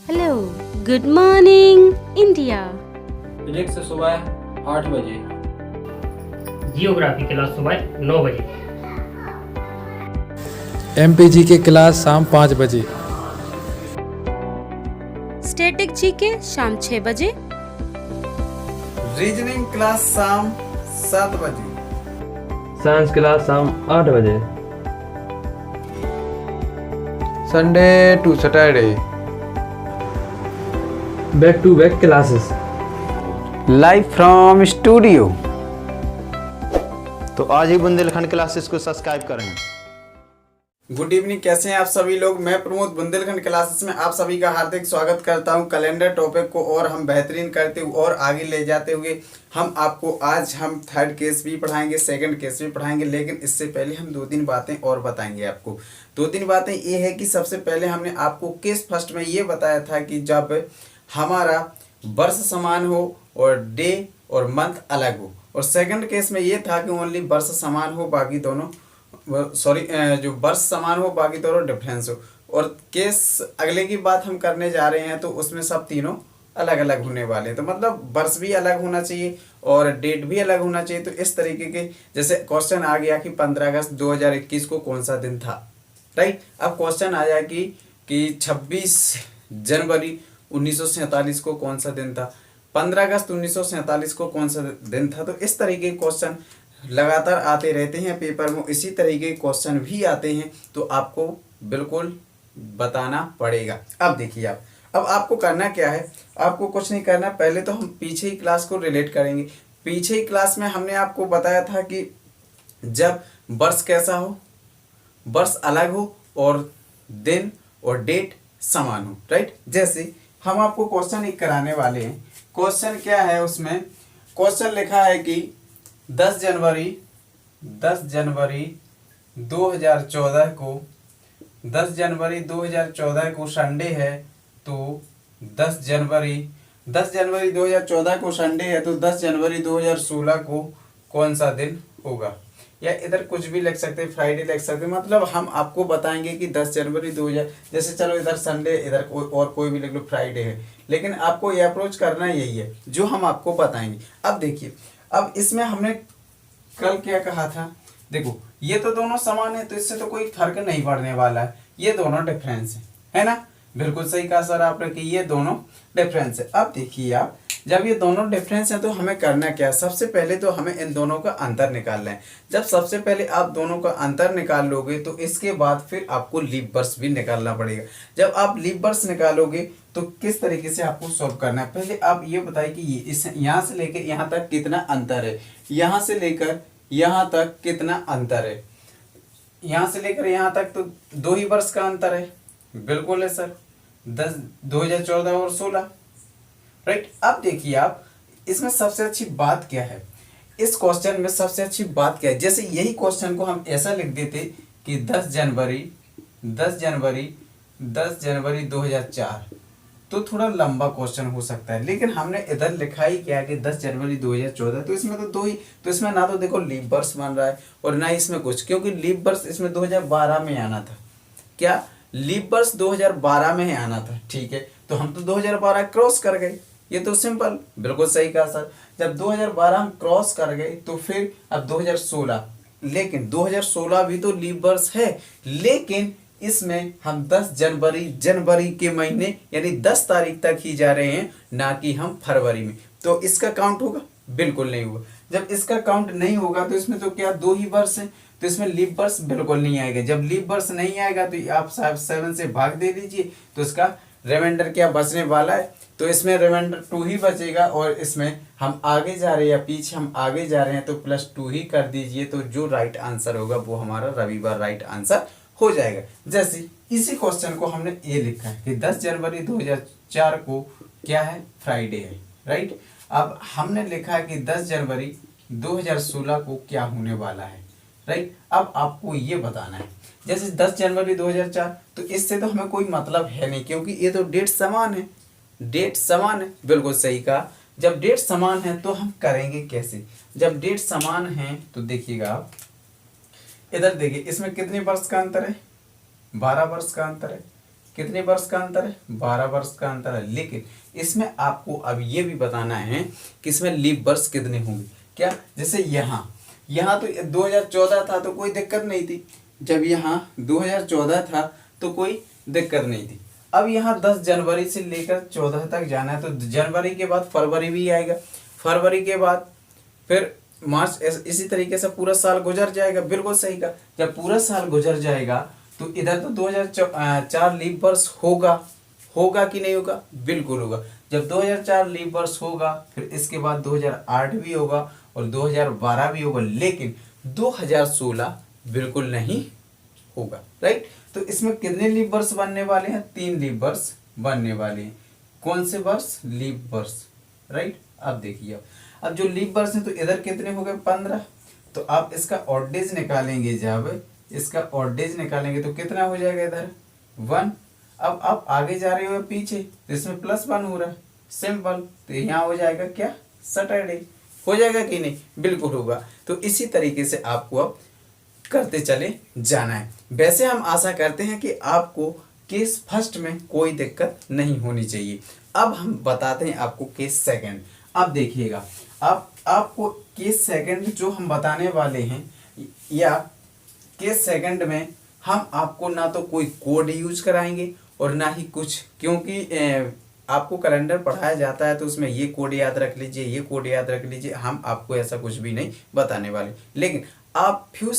Hello, good morning India. Physics सुबह 8 बजे। Geography class सुबह 9 बजे। एमपीजी की क्लास शाम 5 बजे। स्टैटिक जीके शाम 6 बजे। रीजनिंग क्लास शाम 7 बजे। साइंस क्लास शाम 8 बजे। Sunday to Saturday back to back classes. Live from studio. तो आज ही बुंदेलखंड क्लासेस को सब्सक्राइब करें। गुड इवनिंग, कैसे हैं आप सभी लोग। मैं प्रमोद बुंदेलखंड क्लासेस में आप सभी का हार्दिक स्वागत करता हूं। कैलेंडर टॉपिक को और हम बेहतरीन करते हुए और आगे ले जाते हुए हम आपको आज हम थर्ड केस भी पढ़ाएंगे, सेकंड केस भी पढ़ाएंगे। लेकिन इससे पहले हम 2-3 बातें और बताएंगे आपको। 2-3 बातें ये है कि सबसे पहले हमने आपको केस फर्स्ट में ये बताया था कि जब हमारा वर्ष समान हो और डे और मंथ अलग हो, और सेकंड केस में ये था कि ओनली वर्ष समान हो, बाकी दोनों जो वर्ष समान हो बाकी दोनों डिफरेंस हो। और केस अगले की बात हम करने जा रहे हैं तो उसमें सब तीनों अलग अलग होने वाले हैं। तो मतलब वर्ष भी अलग होना चाहिए और डेट भी अलग होना चाहिए। तो इस तरीके के जैसे क्वेश्चन आ गया कि 15 अगस्त 2021 को कौन सा दिन था, राइट। अब क्वेश्चन आ जाए कि 26 जनवरी 1947 को कौन सा दिन था, 15 अगस्त 1947 को कौन सा दिन था। तो इस तरीके के क्वेश्चन लगातार आते रहते हैं पेपर में। इसी तरीके के क्वेश्चन भी आते हैं तो आपको बिल्कुल बताना पड़ेगा। अब देखिए अब आपको करना क्या है, आपको कुछ नहीं करना। पहले तो हम पीछे ही क्लास को रिलेट करेंगे। पीछे ही क्लास में हमने आपको बताया था कि जब वर्ष कैसा हो, वर्ष अलग हो और दिन और डेट समान हो, राइट। जैसे हम आपको क्वेश्चन एक कराने वाले हैं। क्वेश्चन क्या है, उसमें क्वेश्चन लिखा है कि 10 जनवरी 2014 को 10 जनवरी 2014 को संडे है। तो 10 जनवरी 2014 को संडे है तो 10 जनवरी 2016 को कौन सा दिन होगा। या इधर कुछ भी लिख सकते हैं, फ्राइडे लिख सकते हैं। मतलब हम आपको बताएंगे कि 10 जनवरी 2000, जैसे चलो इधर संडे, इधर कोई भी लिख लो, फ्राइडे है। लेकिन आपको ये अप्रोच करना यही है जो हम आपको बताएंगे। अब देखिए, अब इसमें हमने कल क्या कहा था, देखो ये तो दोनों समान है तो इससे तो कोई फर्क नहीं पड़ने वाला है। ये दोनों डिफरेंस है ना। बिल्कुल सही कहा सर आपने कि ये दोनों डिफरेंस है। अब देखिए आप, जब ये दोनों डिफरेंस है तो हमें करना क्या है, सबसे पहले तो हमें इन दोनों का अंतर निकालना है। जब सबसे पहले आप दोनों का अंतर निकाल लोगे तो इसके बाद फिर आपको लीप वर्ष भी निकालना पड़ेगा। जब आप लीप वर्ष निकालोगे तो किस तरीके से आपको सॉल्व करना है, पहले आप ये बताइए कि इस यहाँ से लेकर यहाँ तक कितना अंतर है, यहाँ से लेकर यहाँ तक कितना अंतर है। यहाँ से लेकर यहाँ तक तो 2 ही वर्ष का अंतर है। बिल्कुल है सर, 2014 और 16, राइट। अब देखिए आप, इसमें सबसे अच्छी बात क्या है, इस क्वेश्चन में सबसे अच्छी बात क्या है। जैसे यही क्वेश्चन को हम ऐसा लिख देते कि 10 जनवरी 2004, तो थोड़ा लंबा क्वेश्चन हो सकता है। लेकिन हमने इधर लिखा ही क्या कि 10 जनवरी 2014, तो इसमें तो 2 ही, तो इसमें ना तो देखो लीप वर्ष बन रहा है और ना इसमें कुछ, क्योंकि लीप वर्ष इसमें 2012 में आना था। क्या लीप वर्ष 2012 में ही आना था, ठीक है। तो हम तो 2012 क्रॉस कर गए, ये तो सिंपल, बिल्कुल सही कहा सर। जब 2012 हम क्रॉस कर गए तो फिर अब 2016, लेकिन 2016 भी तो लीप वर्ष है। लेकिन इसमें हम 10 जनवरी के महीने यानी 10 तारीख तक ही जा रहे हैं, ना कि हम फरवरी में। तो इसका काउंट होगा? बिल्कुल नहीं होगा। जब इसका काउंट नहीं होगा तो इसमें तो क्या 2 ही वर्ष है, तो इसमें लीप वर्ष बिल्कुल नहीं आएगा। जब लीप वर्ष नहीं आएगा तो आप 7 से भाग दे दीजिए, तो इसका रिमाइंडर क्या बचने वाला है, तो इसमें रिमाइंडर 2 ही बचेगा। और इसमें हम आगे जा रहे हैं या पीछे हम आगे जा रहे हैं तो +2 ही कर दीजिए। तो जो राइट आंसर होगा वो हमारा रविवार राइट आंसर हो जाएगा। जैसे इसी क्वेश्चन को हमने ये लिखा है कि 10 जनवरी 2004 को क्या है, फ्राइडे है, राइट। अब हमने लिखा है कि 10 जनवरी 2016 को क्या होने वाला है, राइट। अब आपको ये बताना है, जैसे 10 जनवरी 2004, तो इससे तो हमें कोई मतलब है नहीं, क्योंकि ये तो डेट समान है, डेट समान है। बिल्कुल सही कहा। जब डेट समान है तो हम करेंगे कैसे, जब डेट समान है तो देखिएगा आप इधर देखिए, इसमें कितने वर्ष का अंतर है, 12 वर्ष का अंतर है। कितने वर्ष का अंतर है? 12 वर्ष का अंतर है। लेकिन इसमें आपको अब ये भी बताना है कि इसमें लीप वर्ष कितने होंगे। क्या? जैसे यहाँ तो 2014 था तो कोई दिक्कत नहीं थी, जब यहाँ 2014 था तो कोई दिक्कत नहीं थी। अब यहाँ 10 जनवरी से लेकर 14 तक जाना है, तो जनवरी के बाद फरवरी भी आएगा, फरवरी के बाद फिर मार्च, इसी तरीके से पूरा साल गुजर जाएगा। बिल्कुल सही का, जब पूरा साल गुजर जाएगा तो इधर तो 2004 लीप वर्ष होगा कि नहीं होगा? बिल्कुल होगा। जब 2004 लीप वर्ष होगा फिर इसके बाद 2008 भी होगा और 2012 भी होगा, लेकिन 2016 बिल्कुल नहीं होगा। राइट, तो इसमें कितने लीप वर्ष बनने वाले हैं? 3 लीप वर्ष बनने वाले हैं। कौन से वर्ष? लीप वर्ष। राइट, अब देखिए, अब जो लीप वर्ष है तो इधर कितने हो गए? 15। तो आप इसका ऑड डेज निकालेंगे, जब इसका ऑड डेज निकालेंगे तो कितना हो जाएगा? इधर 1। अब आप आगे जा रहे हो पीछे तो इसमें +1 हो रहा है, सिंपल। तो यहाँ हो जाएगा क्या? सैटरडे। हो जाएगा कि नहीं? बिल्कुल होगा। तो इसी तरीके से आपको अब करते चले जाना है। वैसे हम आशा करते हैं कि आपको केस फर्स्ट में कोई दिक्कत नहीं होनी चाहिए। अब हम बताते हैं आपको केस सेकंड। अब देखिएगा, अब आपको केस सेकंड जो हम बताने वाले हैं, या केस सेकंड में हम आपको ना तो कोई कोड यूज कराएंगे और ना ही कुछ, क्योंकि आपको कैलेंडर पढ़ाया जाता है तो उसमें ये कोड याद रख लीजिए, ये कोड याद रख लीजिए। हम आपको ऐसा कुछ भी नहीं बताने वाले, लेकिन आप फ्यू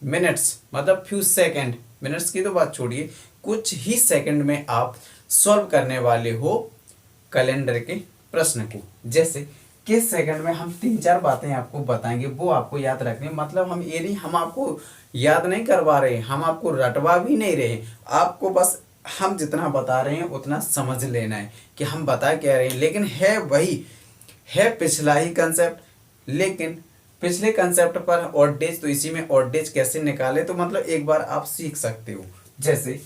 मिनट्स, मतलब फ्यू सेकंड, मिनट्स की तो बात छोड़िए, कुछ ही सेकंड में आप सॉल्व करने वाले हो कैलेंडर के प्रश्न को। जैसे किस सेकंड में हम 3-4 बातें आपको बताएंगे, वो आपको याद रखनी। मतलब हम ये नहीं, हम आपको याद नहीं करवा रहे हैं, हम आपको रटवा भी नहीं रहे हैं, आपको बस हम जितना बता रहे हैं उतना समझ लेना है कि हम बता क्या रहे हैं। लेकिन है वही है, पिछला ही कंसेप्ट, लेकिन पिछले कंसेप्ट पर ऑड डेज, तो इसी में ऑड डेज कैसे निकाले, तो मतलब एक बार आप सीख सकते हो। जैसे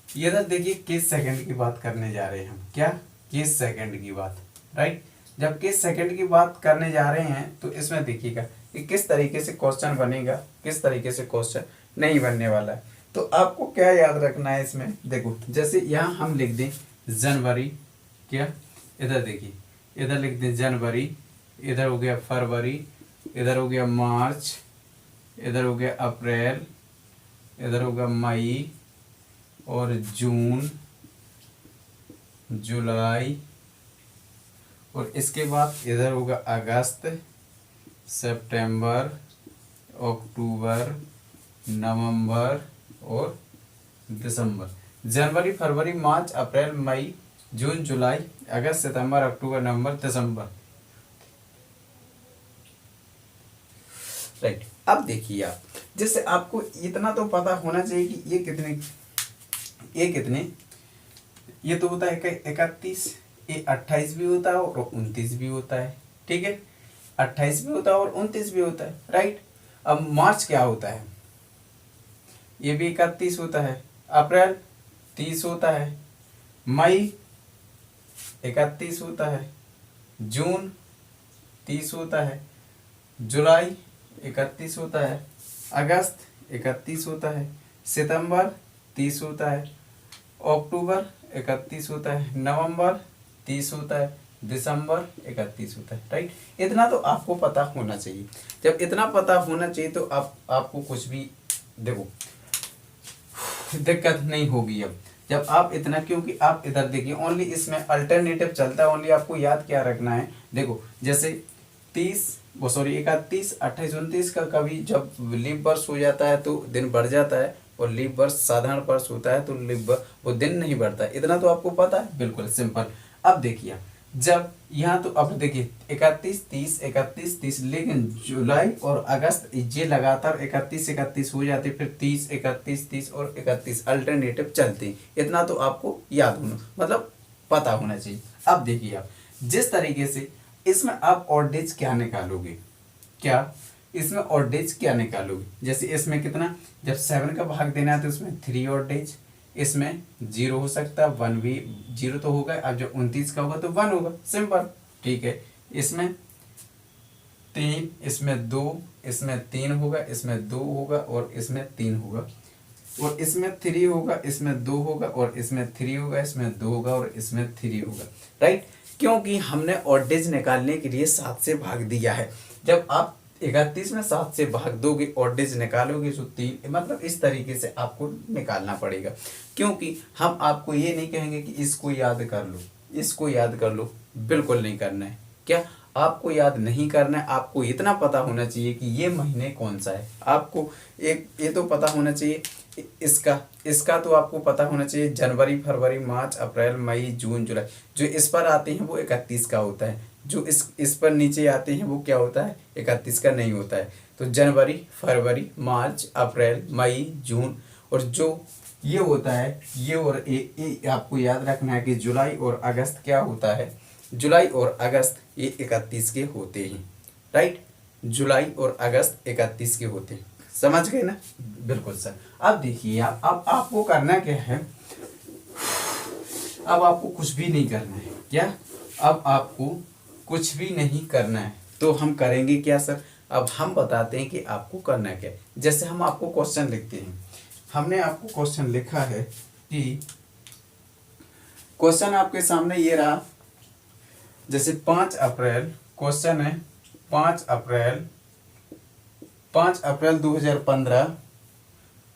ये तो देखिए, केस सेकंड की बात करने जा रहे हैं हम। क्या? केस सेकंड की बात। राइट, जब केस सेकंड की बात करने जा रहे हैं तो इसमें देखिएगा कि किस तरीके से क्वेश्चन बनेगा, किस तरीके से क्वेश्चन नहीं बनने वाला है। तो आपको क्या याद रखना है इसमें? देखो, जैसे यहाँ हम लिख दें जनवरी, क्या? इधर देखिए, इधर लिख दें जनवरी, इधर हो गया फरवरी, इधर हो गया मार्च, इधर हो गया अप्रैल, इधर हो गया मई और जून, जुलाई, और इसके बाद इधर होगा अगस्त, सितंबर, अक्टूबर, नवंबर और दिसंबर। जनवरी, फरवरी, मार्च, अप्रैल, मई, जून, जुलाई, अगस्त, सितंबर, अक्टूबर, नवंबर, दिसंबर। राइट, अब देखिए आप, जैसे आपको इतना तो पता होना चाहिए कि ये कितने, ये तो होता है 31, ये 28 भी होता है और 29 भी होता है। ठीक है, 28 भी होता है और 29 भी होता है। राइट, अब मार्च क्या होता है? ये भी 31 होता है, अप्रैल 30 होता है, मई 31 होता है, जून 30 होता है, जुलाई 31 होता है, अगस्त 31 होता है, सितंबर 30 होता है, अक्टूबर 31 होता है, नवंबर 30 होता है, दिसंबर 31 होता है। राइट, इतना तो आपको पता होना चाहिए। जब इतना पता होना चाहिए तो आपको कुछ भी, देखो, दिक्कत नहीं होगी। अब जब आप इतना, क्योंकि आप इधर देखिए, ओनली इसमें अल्टरनेटिव चलता है। ओनली आपको याद क्या रखना है, देखो, जैसे 31, 28, 29 का कभी जब लीप वर्ष हो जाता है तो दिन बढ़ जाता है, और लीप वर्ष साधारण वर्ष होता है तो लीप वो दिन नहीं बढ़ता। इतना तो आपको पता है, बिल्कुल सिंपल। अब देखिए, जब यहाँ तो अब देखिए 31, 30, 31, 30, लेकिन जुलाई और अगस्त ये लगातार 31, 31 हो जाते, फिर 30, 31, 30 और 31 अल्टरनेटिव चलते हैं। इतना तो आपको याद होना, मतलब पता होना चाहिए। अब देखिए आप, जिस तरीके से इसमें आप ऑड डेज क्या निकालोगे, क्या इसमें ऑड डेज क्या निकालोगे? जैसे इसमें कितना, जब 7 का भाग देना है तो इसमें 3 ऑड डेज, इसमें 0 हो सकता है, 1 भी 0 तो होगा। अब जो 29 का होगा तो 1 होगा, सिंपल। ठीक है, इसमें 3, इसमें 2, इसमें 3 होगा, इसमें 2 होगा और इसमें 3 होगा। और इसमें 3 होगा, इसमें 2 होगा, और इसमें 3 होगा, इसमें 2 होगा, और इसमें 3 होगा, राइट। क्योंकि हमने ऑड डेज निकालने के लिए 7 से भाग दिया है। जब आप 31 में 7 से भाग दोगे, ऑड डेज निकालोगे तो 3, मतलब इस तरीके से आपको निकालना पड़ेगा। क्योंकि हम आपको ये नहीं कहेंगे कि इसको याद कर लो, इसको याद कर लो, बिल्कुल नहीं करना है। क्या आपको याद नहीं करना है, आपको इतना पता होना चाहिए कि ये महीने कौन सा है। आपको एक ये तो पता होना चाहिए, इसका तो आपको पता होना चाहिए, जनवरी, फरवरी, मार्च, अप्रैल, मई, जून, जुलाई। जो इस पर आते हैं वो 31 का होता है, जो इस पर नीचे आते हैं वो क्या होता है, 31 का नहीं होता है। तो जनवरी, फरवरी, मार्च, अप्रैल, मई, जून, और जो ये होता है ये, और ये आपको याद रखना है कि जुलाई और अगस्त क्या होता है, जुलाई और अगस्त ये 31 के होते हैं, राइट। जुलाई और अगस्त 31 के होते हैं, समझ गए ना, बिल्कुल सर। अब देखिए अब आपको करना क्या है, अब आपको कुछ भी नहीं करना है। क्या अब आपको कुछ भी नहीं करना है, तो हम करेंगे क्या सर, अब हम बताते हैं कि आपको करना क्या है। जैसे हम आपको क्वेश्चन लिखते हैं, हमने आपको क्वेश्चन लिखा है कि क्वेश्चन आपके सामने ये रहा, जैसे 5 अप्रैल, क्वेश्चन है 5 अप्रैल 2015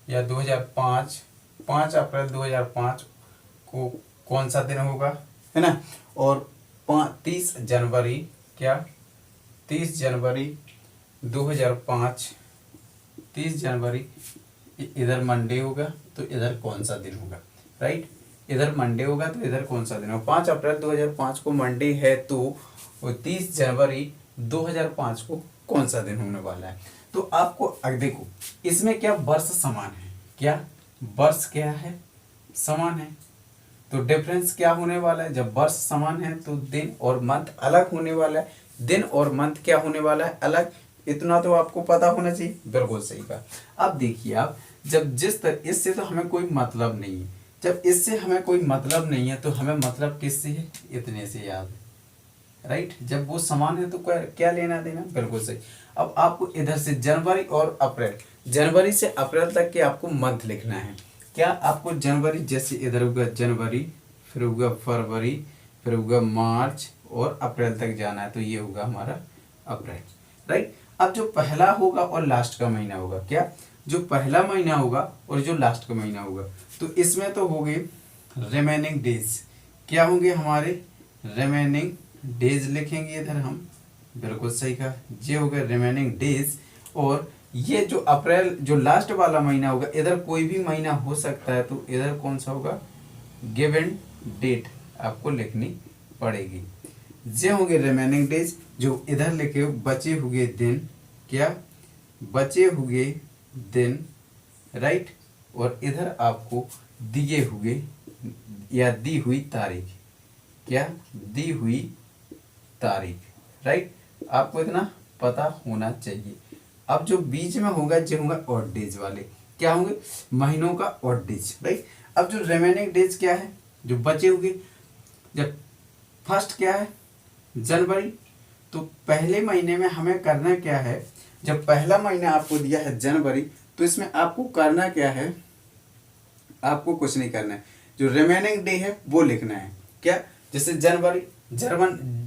या 2005, 5 अप्रैल 2005 को कौन सा दिन होगा, है ना। और 30 जनवरी, क्या 30 जनवरी 2005, 30 जनवरी इधर मंडे होगा तो इधर कौन सा दिन होगा, राइट। इधर मंडे होगा तो इधर कौन सा दिन होगा। 5 अप्रैल 2005 को मंडे है तो 30 जनवरी 2005 को कौन सा दिन होने वाला है। तो आपको देखो इसमें क्या वर्ष समान है, क्या वर्ष क्या है, समान है, तो डिफरेंस क्या होने वाला है। जब वर्ष समान है तो दिन और मंथ अलग होने वाला है, दिन और मंथ क्या होने वाला है, अलग। इतना तो आपको पता होना चाहिए, बिल्कुल सही कहा। अब देखिए आप, जब जिस तरह इससे तो हमें कोई मतलब नहीं है, जब इससे हमें कोई मतलब नहीं है तो हमें मतलब किससे है, इतने से याद है, राइट। जब वो समान है तो क्या लेना देना, बिल्कुल सही। अब आपको इधर से जनवरी और अप्रैल, जनवरी से अप्रैल तक के आपको मंथ लिखना है। क्या आपको जनवरी, जैसे इधर होगा जनवरी, फिर होगा फरवरी, फिर होगा मार्च, और अप्रैल तक जाना है तो ये होगा हमारा अप्रैल, राइट। अब जो पहला होगा और लास्ट का महीना होगा, क्या जो पहला महीना होगा और जो लास्ट का महीना होगा, तो इसमें तो हो गए रिमेनिंग डेज, क्या होंगे हमारे रिमेनिंग डेज लिखेंगे इधर हम, बिल्कुल सही कहा, ये हो गए रिमेनिंग डेज। और ये जो अप्रैल जो लास्ट वाला महीना होगा, इधर कोई भी महीना हो सकता है तो इधर कौन सा होगा, गिवन डेट आपको लिखनी पड़ेगी। ये होंगे रिमेनिंग डेज, जो इधर लिखे बचे हुए दिन, क्या बचे हुए दिन, राइट। और इधर आपको दिए हुए या दी हुई तारीख, क्या दी हुई तारीख, राइट। आपको इतना पता होना चाहिए। अब जो बीच में होगा जो होगा ऑड डेज वाले, क्या होंगे, महीनों का ऑड डेज, राइट। अब जो रिमेनिंग डेज क्या है, जो बचे हुए, जब फर्स्ट क्या है जनवरी, तो पहले महीने में हमें करना क्या है, जब पहला महीना आपको दिया है जनवरी, तो इसमें आपको करना क्या है, आपको कुछ नहीं करना है, जो रिमेनिंग डे है वो लिखना है। क्या, जैसे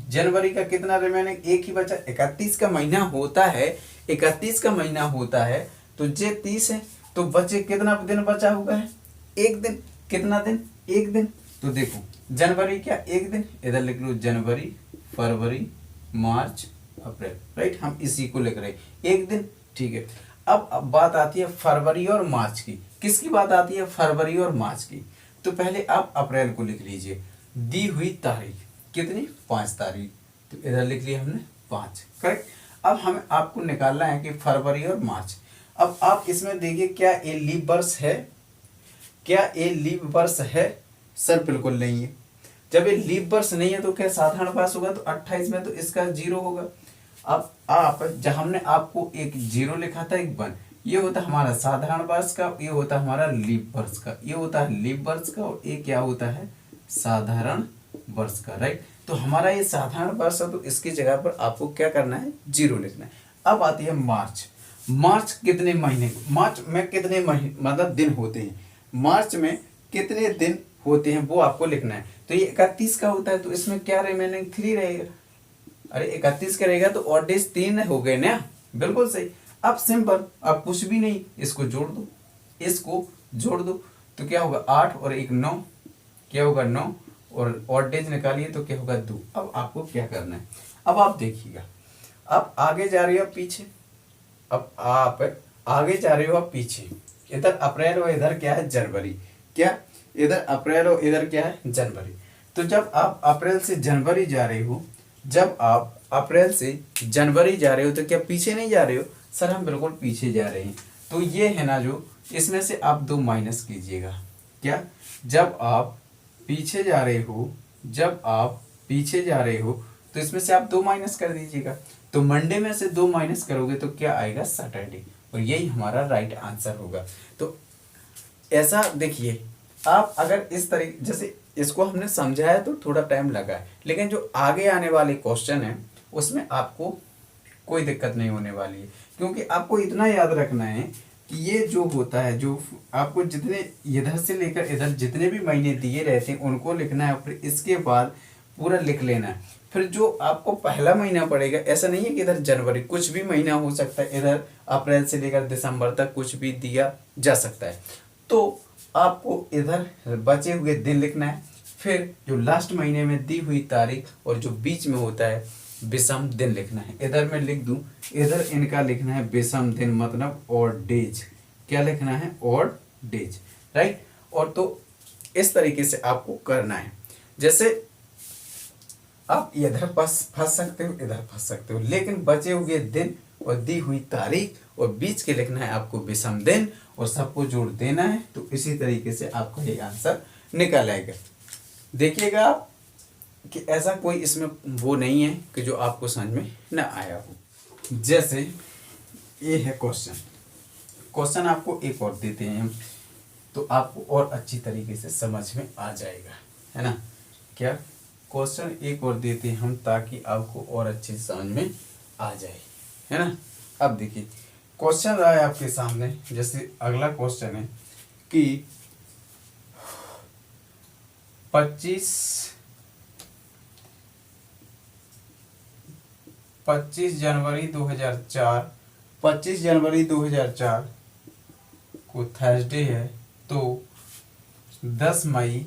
जनवरी का कितना रिमेनिंग, एक ही बचा, 31 का महीना होता है, 31 का महीना होता है तो ये 30 है, तो बचे कितना दिन बचा हुआ है, एक दिन। कितना दिन, एक दिन। तो देखो जनवरी क्या एक दिन, इधर लिख लो जनवरी, फरवरी, मार्च, अप्रैल, राइट। हम इसी को लिख रहे हैं, एक दिन, ठीक है। अब बात आती है फरवरी और मार्च की। किसकी बात आती है, फरवरी और मार्च की। तो पहले आप अप्रैल को लिख लीजिए, दी हुई तारीख कितनी, 5 तारीख, तो इधर लिख लिया हमने 5, करेक्ट। अब हमें आपको निकालना है कि फरवरी और मार्च। अब आप इसमें देखिए, क्या ये लीप वर्ष है, क्या ये लीप वर्ष है, सर बिल्कुल नहीं है। जब ये लीप वर्ष नहीं है तो क्या साधारण वर्ष होगा, तो 28 में तो इसका 0 होगा। अब आप जब हमने आपको एक 0 लिखा था, एक 1, ये होता हमारा साधारण वर्ष का, ये होता हमारा लीप वर्ष का, ये होता है लीप वर्ष का, और ये क्या होता है साधारण वर्ष का, राइट। तो हमारा ये साधारण वर्ष है, तो इसकी जगह पर आपको क्या करना है, 0 लिखना है। अब आती है मार्च। मार्च कितने महीने, मार्च में कितने महीने मतलब दिन होते हैं, मार्च में कितने दिन होते हैं वो आपको लिखना है। तो ये 31 का होता है तो इसमें क्या रिमेनिंग 3 रहेगा। अरे 31 का रहेगा तो ऑड डेज 3 हो गए ना, बिल्कुल सही। अब सिंपल, अब कुछ भी नहीं, इसको जोड़ दो, इसको जोड़ दो तो क्या होगा 8 और 1 9, क्या होगा 9 और ऑड डेज निकालिए तो क्या होगा 2। अब आपको क्या करना है, अब आप देखिएगा, अब आगे जा रहे हो आप पीछे, अब आप आगे जा रहे हो आप पीछे, इधर अप्रैल और इधर क्या है जनवरी, क्या इधर अप्रैल और इधर क्या है जनवरी। तो जब आप अप्रैल से जनवरी जा रहे हो, जब आप अप्रैल से जनवरी जा रहे हो तो क्या पीछे नहीं जा रहे हो, सर हम बिल्कुल पीछे जा रहे हैं। तो ये है ना जो, इसमें से आप 2 माइनस कीजिएगा, क्या जब आप पीछे जा रहे हो, जब आप पीछे जा रहे हो तो इसमें से आप 2 माइनस कर दीजिएगा। तो मंडे में से 2 माइनस करोगे तो क्या आएगा सैटरडे, और यही हमारा राइट आंसर होगा। तो ऐसा देखिए, आप अगर इस तरीके, जैसे इसको हमने समझाया तो थोड़ा टाइम लगा है, लेकिन जो आगे आने वाले क्वेश्चन है उसमें आपको कोई दिक्कत नहीं होने वाली है, क्योंकि आपको इतना याद रखना है कि ये जो होता है, जो आपको जितने इधर से लेकर इधर जितने भी महीने दिए रहते हैं उनको लिखना है, फिर इसके बाद पूरा लिख लेना है। फिर जो आपको पहला महीना पड़ेगा, ऐसा नहीं है कि इधर जनवरी, कुछ भी महीना हो सकता है, इधर अप्रैल से लेकर दिसंबर तक कुछ भी दिया जा सकता है। तो आपको इधर बचे हुए दिन लिखना है, फिर जो लास्ट महीने में दी हुई तारीख और जो बीच में होता है विषम दिन लिखना है। इधर मैं लिख दूं, इधर इनका लिखना है विषम दिन, मतलब ऑड डेज, क्या लिखना है ऑड डेज, राइट। और तो इस तरीके से आपको करना है, जैसे आप इधर फंस सकते हो, इधर फंस सकते हो, लेकिन बचे हुए दिन और दी हुई तारीख और बीच के लिखना है आपको विषम दिन और सबको जोड़ देना है। तो इसी तरीके से आपका ये आंसर निकल आएगा। देखिएगा आप कि ऐसा कोई इसमें वो नहीं है कि जो आपको समझ में न आया हो। जैसे ये है क्वेश्चन आपको एक और देते हैं हम, तो आपको और अच्छी तरीके से समझ में आ जाएगा, है ना। क्या क्वेश्चन एक और देते हैं हम ताकि आपको और अच्छे समझ में आ जाए, है ना। अब देखिए क्वेश्चन रहा है आपके सामने, जैसे अगला क्वेश्चन है कि 25 जनवरी 2004, 25 जनवरी 2004 को थर्सडे है, तो 10 मई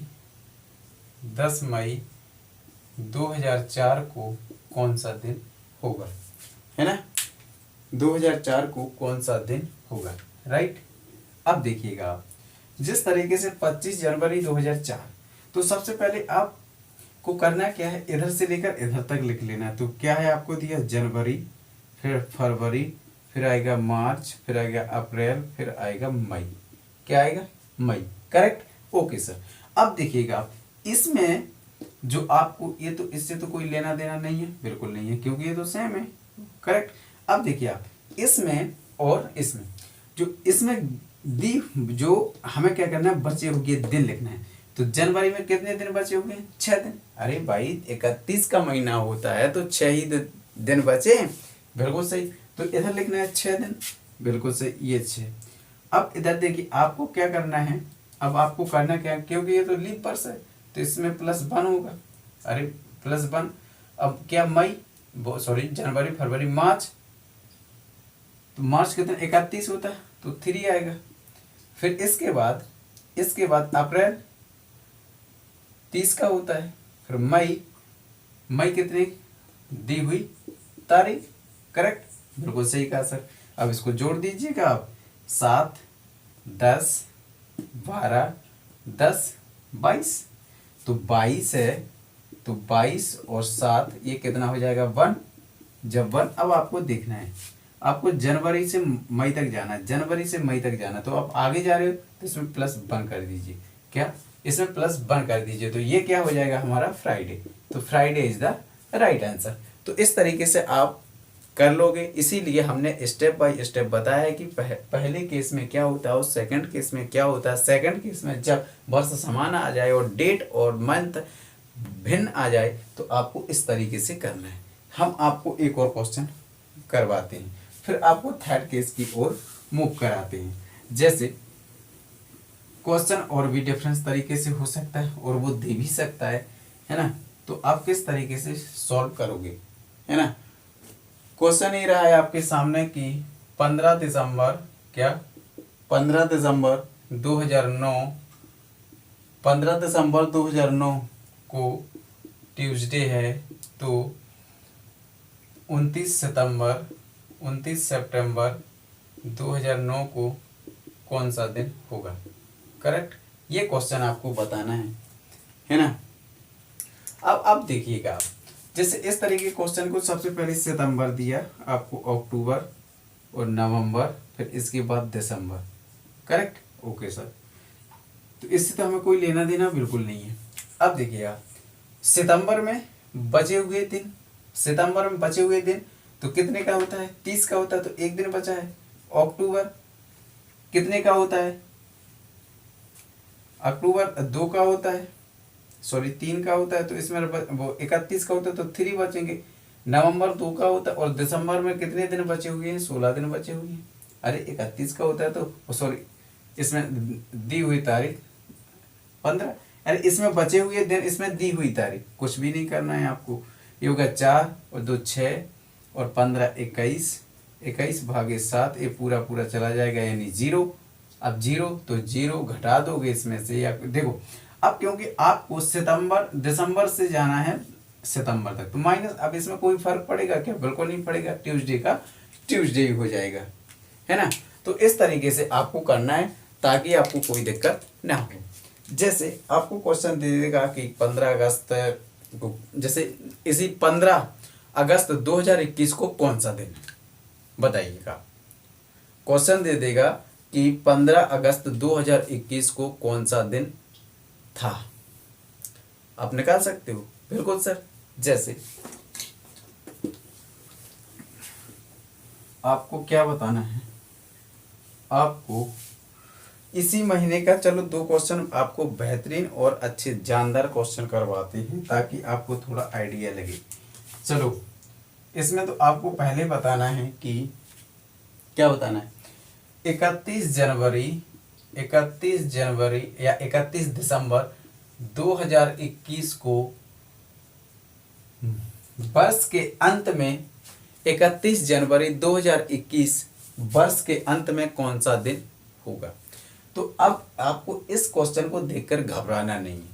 2004 को कौन सा दिन होगा, है ना। 2004 को कौन सा दिन होगा, राइट। अब देखिएगा आप, जिस तरीके से 25 जनवरी 2004, तो सबसे पहले आपको करना क्या है, इधर से लेकर इधर तक लिख लेना है। तो क्या है आपको दिया जनवरी, फिर फरवरी, फिर आएगा मार्च, फिर आएगा अप्रैल, फिर आएगा मई, क्या आएगा मई, करेक्ट। Okay sir. अब देखिएगा आप, इसमें जो आपको ये, तो इससे तो कोई लेना देना नहीं है, बिल्कुल नहीं है, क्योंकि ये तो सेम है, करेक्ट। अब देखिए आप, इसमें और इसमें, जो इसमें दी, जो हमें क्या करना है, बचे हुए दिन लिखना है। तो जनवरी में कितने दिन बचे हुए हैं, 6 दिन। अरे भाई 31 का महीना होता है तो 6 ही दिन बचे हैं, बिल्कुल सही। तो इधर लिखना है 6 दिन, बिल्कुल सही, ये 6। अब इधर देखिए आपको क्या करना है, अब आपको करना क्या है, क्योंकि ये तो लीप वर्ष है तो इसमें +1 होगा, अरे +1। अब क्या मई, सॉरी जनवरी, फरवरी, मार्च, तो मार्च कितना 31 होता है तो 3 आएगा। फिर इसके बाद अप्रैल 30 का होता है, फिर मई कितने दी हुई तारीख, करेक्ट, बिल्कुल सही कहा सर। अब इसको जोड़ दीजिएगा आप, 7 10 12 10 22, तो 22 है, तो 22 और 7 ये कितना हो जाएगा 1, जब 1। अब आपको देखना है, आपको जनवरी से मई तक जाना है, जनवरी से मई तक जाना, तो आप आगे जा रहे हो तो इसमें +1 कर दीजिए, क्या इसमें +1 कर दीजिए, तो ये क्या हो जाएगा हमारा फ्राइडे। तो Friday is the right answer. तो इस तरीके से आप कर लोगे, इसीलिए हमने स्टेप बाय स्टेप बताया है कि पहले केस में क्या होता है और सेकंड केस में क्या होता है। सेकंड केस में जब वर्ष समान आ जाए और डेट और मंथ भिन्न आ जाए तो आपको इस तरीके से करना है। हम आपको एक और क्वेश्चन करवाते हैं। फिर आपको थर्ड केस की ओर मूव कराते हैं। जैसे क्वेश्चन और भी डिफरेंस तरीके से हो सकता है और वो दे भी सकता है ना। तो आप किस तरीके से सॉल्व करोगे, है ना। क्वेश्चन ये रहा है आपके सामने कि 15 दिसंबर 2009 को ट्यूसडे है, तो 29 सितंबर 2009 को कौन सा दिन होगा। करेक्ट, ये क्वेश्चन आपको बताना है ना। अब आप देखिएगा, आप जैसे इस तरीके के क्वेश्चन को सबसे पहले सितंबर दिया, आपको अक्टूबर और नवंबर, फिर इसके बाद दिसंबर। Correct, okay sir. तो इससे तो हमें कोई लेना देना बिल्कुल नहीं है। अब देखिएगा, सितंबर में बचे हुए दिन तो कितने का होता है, 30 का होता है, तो एक दिन बचा है। अक्टूबर कितने का होता है, अक्टूबर 2 का होता है, 3 का होता है, तो इसमें वो 31 का होता है, तो 3 बचेंगे। नवंबर 2 का होता है, और दिसंबर में कितने दिन बचे हुए हैं, 16 दिन बचे हुए हैं। अरे 31 का होता है तो इसमें दी हुई तारीख 15, अरे इसमें बचे हुए दिन, इसमें दी हुई तारीख, कुछ भी नहीं करना है आपको। ये होगा 4 और 2 6 और 15 21 भागे 7, ये पूरा चला जाएगा, यानी 0। अब 0 तो 0 घटा दोगे इसमें से, या देखो अब क्योंकि आपको दिसंबर से जाना है सितंबर तक, तो माइनस, अब इसमें कोई फर्क पड़ेगा क्या, बिल्कुल नहीं पड़ेगा। ट्यूसडे का ट्यूसडे ही हो जाएगा, है ना। तो इस तरीके से आपको करना है ताकि आपको कोई दिक्कत ना हो। जैसे आपको क्वेश्चन दे देगा कि 15 अगस्त को, जैसे इसी 15 अगस्त 2021 को कौन सा दिन है, बताइएगा। क्वेश्चन दे देगा कि 15 अगस्त 2021 को कौन सा दिन था, आप निकाल सकते हो। बिल्कुल सर। जैसे आपको क्या बताना है, आपको इसी महीने का, चलो 2 क्वेश्चन आपको बेहतरीन और अच्छे जानदार क्वेश्चन करवाते हैं ताकि आपको थोड़ा आइडिया लगे। चलो इसमें तो आपको पहले बताना है कि क्या बताना है, 31 जनवरी या 31 दिसंबर 2021 को वर्ष के अंत में, 31 जनवरी 2021 वर्ष के अंत में कौन सा दिन होगा। तो अब आपको इस क्वेश्चन को देखकर घबराना नहीं है।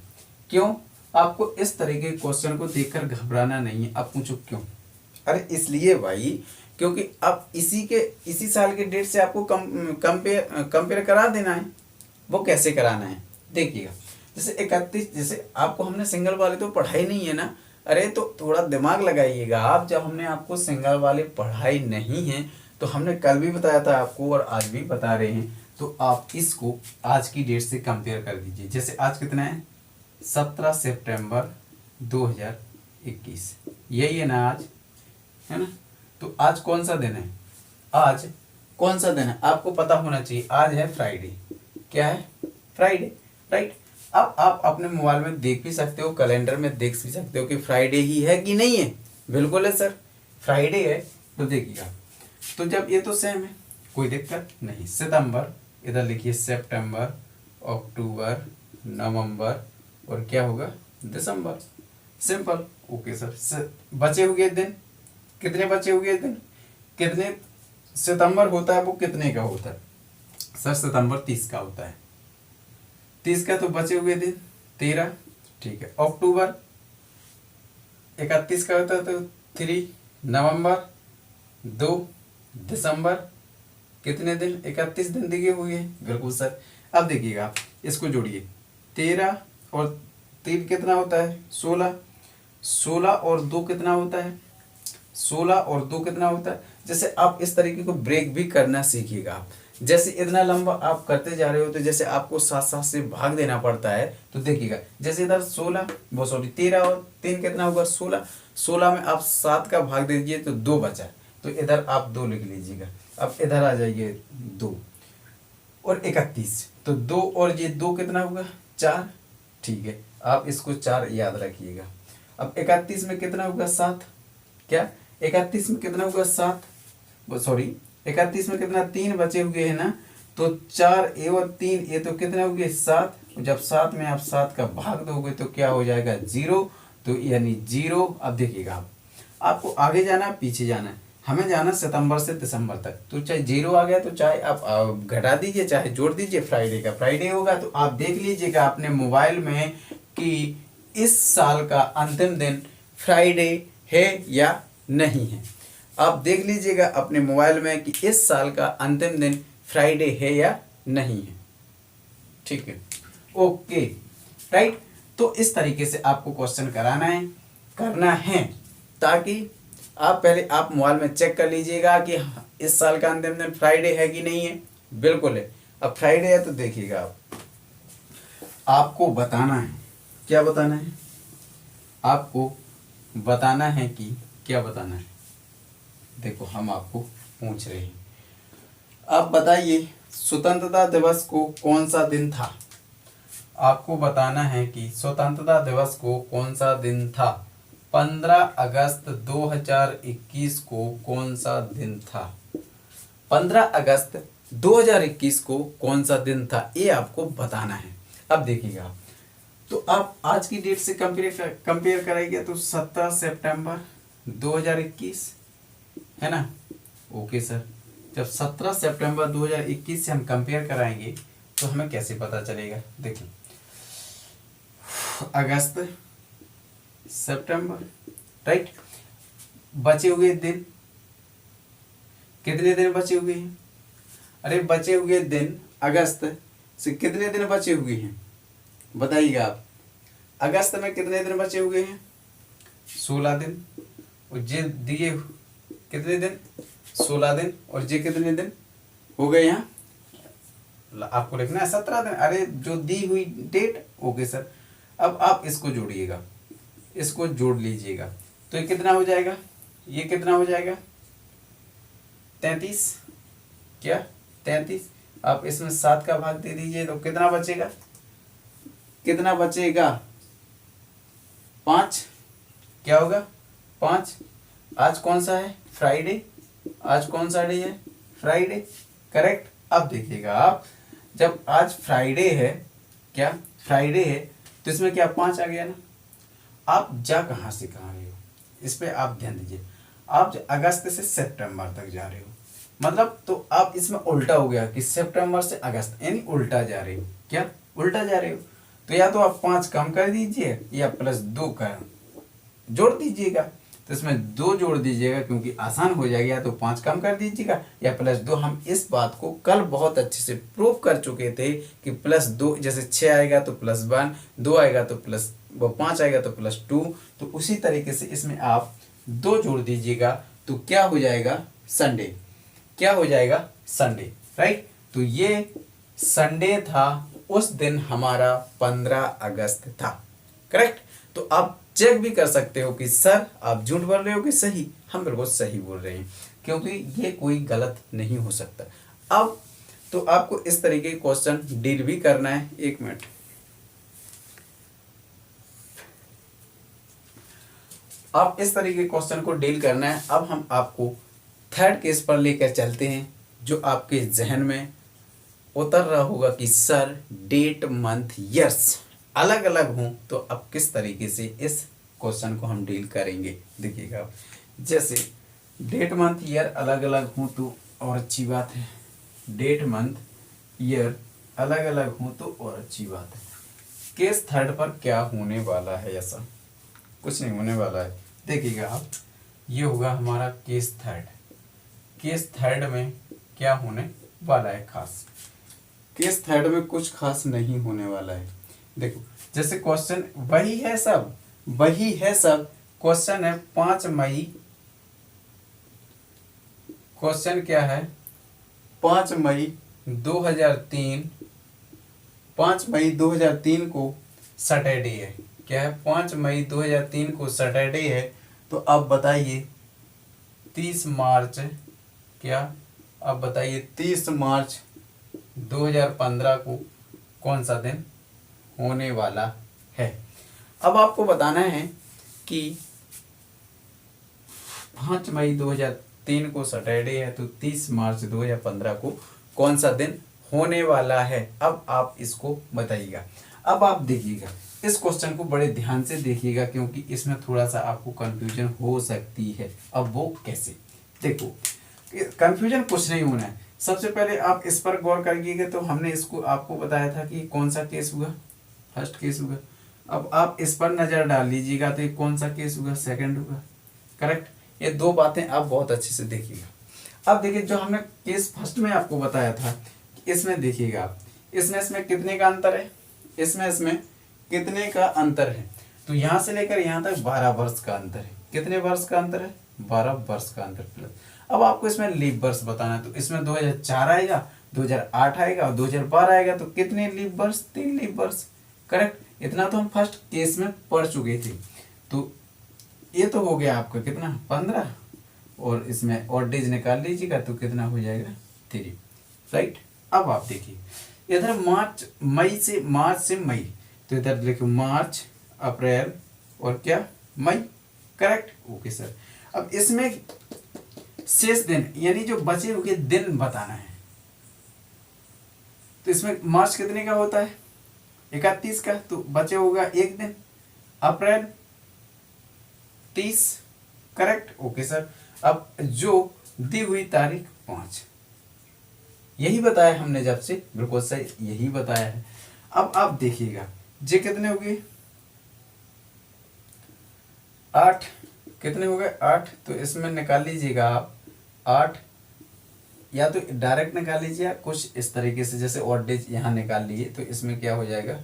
क्यों आपको इस तरह के क्वेश्चन को देखकर घबराना नहीं है, आप पूछो क्यों। अरे इसलिए भाई, क्योंकि अब इसी साल के डेट से आपको कंपेयर करा देना है। वो कैसे कराना है, देखिएगा। जैसे 31, जैसे आपको हमने सिंगल वाले तो पढ़ाई नहीं है ना, अरे तो थोड़ा दिमाग लगाइएगा आप। जब हमने आपको सिंगल वाले पढ़ाई नहीं है, तो हमने कल भी बताया था आपको और आज भी बता रहे हैं, तो आप इसको आज की डेट से कंपेयर कर दीजिए। जैसे आज कितना है, 17 सितंबर 2021, यही है ना आज, है ना। तो आज कौन सा दिन है, आज कौन सा दिन है आपको पता होना चाहिए। आज है फ्राइडे, क्या है, फ्राइडे, राइट। अब आप अपने मोबाइल में देख भी सकते हो, कैलेंडर में देख भी सकते हो कि फ्राइडे ही है कि नहीं है। बिल्कुल है सर, फ्राइडे है। तो देखिएगा, तो जब ये तो सेम है, कोई दिक्कत नहीं। सितंबर, इधर लिखिए सितंबर, अक्टूबर, नवंबर और क्या होगा, दिसंबर। Simple, okay sir. बचे हुए दिन, कितने बचे हुए दिन, कितने सितंबर होता है, वो कितने का होता है सर, सितंबर 30 का होता है। 30 का, तो बचे हुए दिन 13, ठीक है। अक्टूबर 31 का होता है, तो 3, नवंबर 2, दिसंबर कितने दिन, 31 दिन दिए हुए हैं। बिल्कुल सर। अब देखिएगा, इसको जोड़िए, 13 और 3 कितना होता है, 16, 16 और 2 कितना होता है, 16 और 2 कितना होता है। जैसे आप इस तरीके को ब्रेक भी करना सीखिएगा आप। जैसे इतना लंबा आप करते जा रहे हो, तो जैसे आपको 7 से भाग देना पड़ता है। तो देखिएगा, जैसे इधर 13 और 3 कितना होगा, 16, 16 में आप 7 का भाग दे दीजिए तो 2 बचा, तो इधर आप 2 लिख लीजिएगा। अब इधर आ जाइए 2 और 31, तो 2 और ये 2 कितना होगा, 4, ठीक है। आप इसको 4 याद रखिएगा। अब 31 में कितना होगा, 7, क्या 31 में कितना होगा, 7, सॉरी 31 में कितना 3 बचे हुए हैं ना, तो 4a और 3a तो कितना हो गया 7। जब 7 में आप 7 का भाग दोगे तो क्या हो जाएगा 0, तो यानी 0। अब देखिएगा आपको आगे जाना पीछे जाना है, हमें जाना सितंबर से दिसंबर तक, तो चाहे 0 आ गया तो चाहे आप घटा दीजिए चाहे जोड़ दीजिए, फ्राइडे का फ्राइडे होगा। तो आप देख लीजिएगा अपने मोबाइल में कि इस साल का अंतिम दिन फ्राइडे है या नहीं है। आप देख लीजिएगा अपने मोबाइल में कि इस साल का अंतिम दिन फ्राइडे है या नहीं है। ठीक है, ओके राइट। तो इस तरीके से आपको क्वेश्चन करना है ताकि आप पहले आप मोबाइल में चेक कर लीजिएगा कि इस साल का अंतिम दिन फ्राइडे है कि नहीं है। बिल्कुल है। अब फ्राइडे है तो देखिएगा आपको बताना है, क्या बताना है, आपको बताना है कि क्या बताना है। देखो हम आपको पूछ रहे हैं, आप बताइए स्वतंत्रता दिवस को कौन सा दिन था। आपको बताना है कि स्वतंत्रता दिवस को कौन सा दिन था। 15 अगस्त 2021 को कौन सा दिन था। 15 अगस्त 2021 को कौन सा दिन था, ये आपको बताना है। अब देखिएगा तो आप आज की डेट से कंपेयर कराइए तो 17 सितंबर 2021 है ना। ओके सर, जब 17 सितंबर 2021 से हम कंपेयर कराएंगे तो हमें कैसे पता चलेगा। देखिए अगस्त सितंबर राइट, बचे हुए दिन कितने दिन बचे हुए हैं। अरे बचे हुए दिन अगस्त से कितने दिन बचे हुए हैं बताइएगा आप। अगस्त में कितने दिन बचे हुए हैं 16 दिन, और जे दिए कितने दिन 16 दिन, और जे कितने दिन हो गए यहाँ आपको लिखना है 17 दिन। अरे जो दी हुई डेट। ओके सर, अब आप इसको जोड़िएगा, इसको जोड़ लीजिएगा तो ये कितना हो जाएगा, ये कितना हो जाएगा 33। क्या 33, आप इसमें 7 का भाग दे दीजिए तो कितना बचेगा, कितना बचेगा 5। क्या होगा 5। आज कौन सा है फ्राइडे, आज कौन सा डे है फ्राइडे, करेक्ट। अब देखिएगा आप जब आज फ्राइडे है, क्या फ्राइडे है तो इसमें क्या 5 आ गया ना। आप जा कहाँ से कहाँ रहे हो इस पे आप ध्यान दीजिए। आप अगस्त से सितंबर तक जा रहे हो, मतलब तो आप इसमें उल्टा हो गया कि सितंबर से अगस्त, यानी उल्टा जा रहे हो। क्या उल्टा जा रहे हो, तो या तो आप 5 कम कर दीजिए या +2 कर जोड़ दीजिएगा। तो इसमें 2 जोड़ दीजिएगा क्योंकि आसान हो जाएगा, या तो 5 कम कर दीजिएगा या +2। हम इस बात को कल बहुत अच्छे से प्रूव कर चुके थे कि +2 जैसे 6 आएगा तो +1, 2 आएगा तो +5 आएगा तो +2। तो उसी तरीके से इसमें आप 2 जोड़ दीजिएगा तो क्या हो जाएगा संडे, क्या हो जाएगा संडे राइट। तो ये संडे था, उस दिन हमारा 15 अगस्त था, करेक्ट। तो आप चेक भी कर सकते हो कि सर आप झूठ बोल रहे हो कि सही। हम बिल्कुल सही बोल रहे हैं क्योंकि ये कोई गलत नहीं हो सकता। अब तो आपको इस तरीके के क्वेश्चन डील भी करना है। 1 मिनट, आप इस तरीके के क्वेश्चन को डील करना है। अब हम आपको थर्ड केस पर लेकर चलते हैं जो आपके जहन में उतर रहा होगा कि सर डेट मंथ ईयर्स अलग अलग हों तो अब किस तरीके से इस क्वेश्चन को हम डील करेंगे। देखिएगा जैसे डेट मंथ ईयर अलग अलग हों तो और अच्छी बात है, डेट मंथ ईयर अलग अलग हों तो और अच्छी बात है। केस थर्ड पर क्या होने वाला है, ऐसा कुछ नहीं होने वाला है। देखिएगा आप, ये होगा हमारा केस थर्ड। केस थर्ड में क्या होने वाला है खास, केस थर्ड में कुछ खास नहीं होने वाला है। देखो जैसे क्वेश्चन वही है सब, वही है सब। क्वेश्चन है 5 मई, क्वेश्चन क्या है 5 मई 2003, 5 मई 2003 को सैटरडे है। क्या है 5 मई 2003 को सैटरडे है। तो अब बताइए 30 मार्च, क्या अब बताइए 30 मार्च 2015 को कौन सा दिन होने वाला है। अब आपको बताना है कि 5 मई 3 को सैटरडे है तो 30 मार्च 2015 को कौन सा दिन होने वाला है। अब आप इसको बताइएगा। अब आप देखिएगा इस क्वेश्चन को बड़े ध्यान से देखिएगा क्योंकि इसमें थोड़ा सा आपको कंफ्यूजन हो सकती है। अब वो कैसे, देखो कंफ्यूजन कुछ नहीं होना है। सबसे पहले आप इस पर गौर करिएगा तो हमने इसको आपको बताया था कि कौन सा केस हुआ, फर्स्ट केस हुआ। अब आप इस पर नजर डाल लीजिएगा तो ये कौन सा केस हुआ, सेकंड हुआ। करेक्ट, ये दो बातें आप बहुत अच्छे से देखिएगा। अब देखिए जो हमने केस फर्स्ट में आपको बताया था, इसमें देखिएगा आप, इसमें कितने का अंतर है, इसमें कितने का अंतर है, तो यहाँ से लेकर यहाँ तक 12 वर्ष का अंतर है। कितने वर्ष का अंतर है, 12 वर्ष का अंतर प्लस। अब आपको इसमें लीप वर्ष बताना है तो इसमें 2004 आएगा, 2008 आएगा और 2012 आएगा, तो कितने लीप वर्ष, 3 लीप वर्ष। करेक्ट, इतना तो हम फर्स्ट केस में पढ़ चुके थे। तो ये तो हो गया आपका कितना, 15, और इसमें और डेज निकाल लीजिएगा तो कितना हो जाएगा, 3। राइट, अब आप देखिए इधर मार्च से मई, तो इधर देखो मार्च, अप्रैल और क्या, मई। Correct, okay sir. अब इसमें शेष दिन यानी जो बचे हुए दिन बताना है, तो इसमें मार्च कितने का होता है, 31 का, तो बचे होगा एक दिन, अप्रैल 30। Correct, okay sir. अब जो दी हुई तारीख 5, यही बताया हमने जब से, बिल्कुल सही यही बताया है। अब आप देखिएगा जे कितने हो गए, 8, कितने हो गए 8, तो इसमें निकाल लीजिएगा आप 8, या तो डायरेक्ट निकाल लीजिए कुछ इस तरीके से, जैसे ऑड डेज यहाँ निकाल लिए तो इसमें क्या हो जाएगा,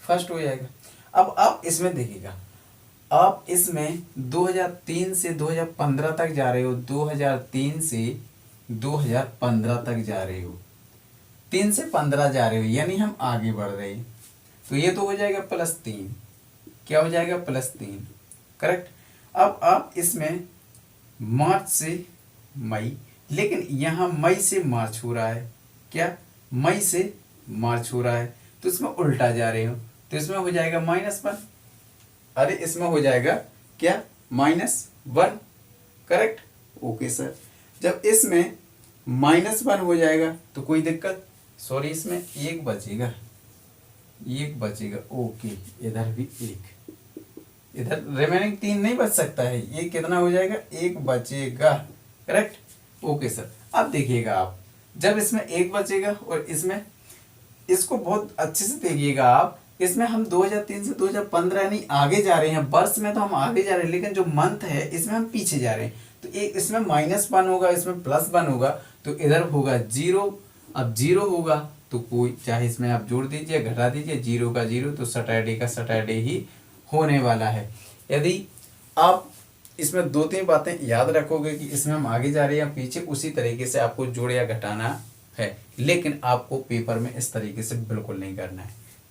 फर्स्ट हो जाएगा। अब आप इसमें देखिएगा, आप इसमें 2003 से 2015 तक जा रहे हो, 2003 से 2015 तक जा रहे हो, 3 से 15 जा रहे हो, यानी हम आगे बढ़ रहे हैं। तो ये तो हो जाएगा +3, क्या हो जाएगा, +3। करेक्ट। अब आप इसमें मार्च से मई, लेकिन यहाँ मई से मार्च हो रहा है, क्या, मई से मार्च हो रहा है, तो इसमें उल्टा जा रहे हो, तो इसमें हो जाएगा -1। अरे इसमें हो जाएगा क्या, -1। Correct, okay sir. जब इसमें -1 हो जाएगा तो कोई दिक्कत, सॉरी इसमें 1 बचेगा, 1 बचेगा, ओके। इधर भी 1, इधर रिमेनिंग 3 नहीं बच सकता है, ये कितना हो जाएगा, 1 बचेगा। Correct, okay sir. अब देखिएगा आप, जब इसमें 1 बचेगा और इसमें, इसको बहुत अच्छे से देखिएगा आप, इसमें हम 2003 से 2015 यानी आगे जा रहे हैं, वर्ष में तो हम आगे जा रहे हैं, लेकिन जो मंथ है इसमें हम पीछे जा रहे हैं। तो एक इसमें -1 होगा, इसमें +1 होगा, तो इधर होगा 0। अब 0 होगा तो कोई, चाहे इसमें आप जोड़ दीजिए घटा दीजिए, 0 का 0, तो सैटरडे का सैटरडे ही होने वाला है। यदि आप इसमें 2-3 बातें याद रखोगे कि इसमें हम आगे जा रहे हैं या पीछे, उसी तरीके से आपको जोड़ या घटाना है, लेकिन आपको पेपर में इस तरीके से बिल्कुल नहीं करना है,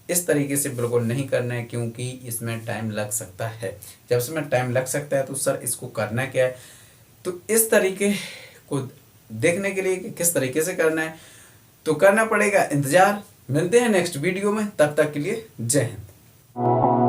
इस तरीके से बिल्कुल नहीं करना है, क्योंकि इसमें टाइम लग सकता है। जब इसमें टाइम लग सकता है तो सर इसको करना क्या है, तो इस तरीके को देखने के लिए कि किस तरीके से करना है तो करना पड़ेगा इंतजार। मिलते हैं नेक्स्ट वीडियो में, तब तक के लिए जय हिंद।